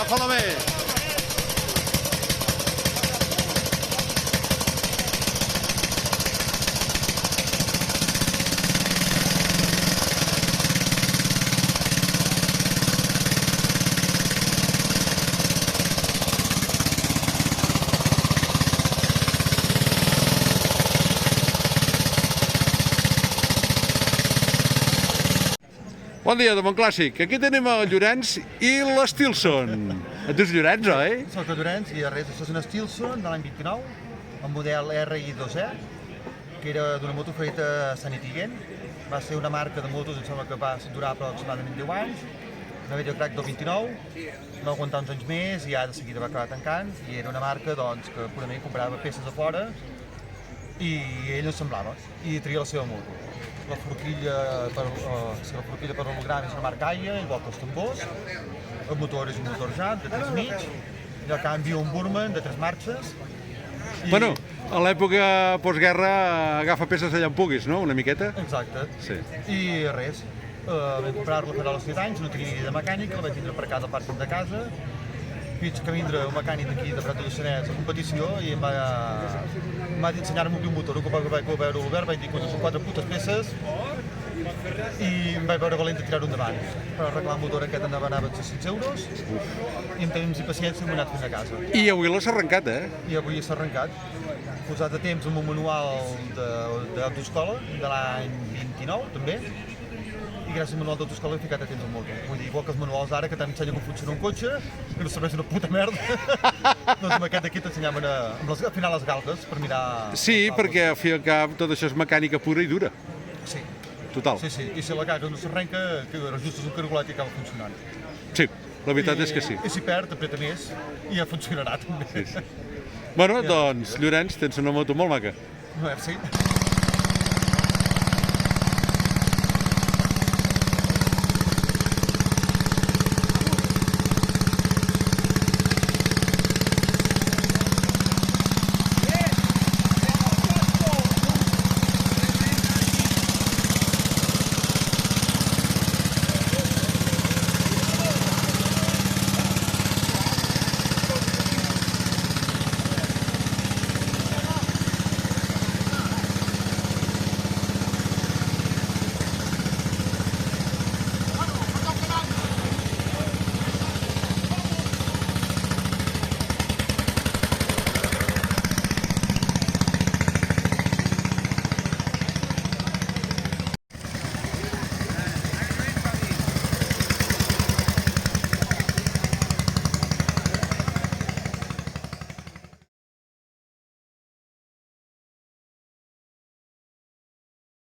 Agafa-la bé! Bon dia, de Montclàssic. Aquí tenim el Llorenç i l'Stilson. Et dius Llorenç, oi? Soc el Llorenç i res, això és un Stilson de l'any 29, el model RI2E, que era d'una moto feta a Sant Etienne. Va ser una marca de motos, em sembla que va durar aproximadament 10 anys. Una vella crack del 29, va aguantar uns anys més i ja de seguida va acabar tancant. I era una marca doncs, que purament comprava peces a fora i ell ensemblava i tria la seva moto. La forquilla per holograma és una marca AIA, igual que els tambors. El motor és un motor JAT de 3,5, i el canvi un Burman de 3 marxes. Bueno, a l'època postguerra agafa peces allà on puguis, no? Una miqueta? Exacte. Sí. I res, vam comprar-lo farà els 7 anys, no tenia ni de mecànica, el vaig tindre aparcat al pàrquing de casa. Fins que vindre un mecànic d'aquí de Prat de Lluçanès a competició i em va ensenyar-me un motor. Un cop vaig veure l'Obert vaig dir que són 4 putes peces i em vaig veure valent de tirar-ho endavant. Per arreglar el motor aquest anava a 600 euros i amb temps i paciència m'he anat fins a casa. I avui l'has arrencat, eh? I avui s'ha arrencat. Posat a temps amb un manual d'autoescola de l'any 29 també. I gràcies al manual d'autoescola he ficat a temps al moto. Vull dir, igual que els manuals ara que t'ensenyen com funciona un cotxe, que no serveix una puta merda, doncs amb aquest d'aquí t'ensenyaven a afinar les galtes per mirar... Sí, perquè al fi i al cap tot això és mecànica pura i dura. Sí. Total. Sí, sí. I si la casa no s'arrenca, que ajustes un cargolat i acaba funcionant. Sí, la veritat és que sí. I si perd, apreta més i ja funcionarà també. Sí, sí. Bueno, doncs, Llorenç, tens una moto molt maca. Merci.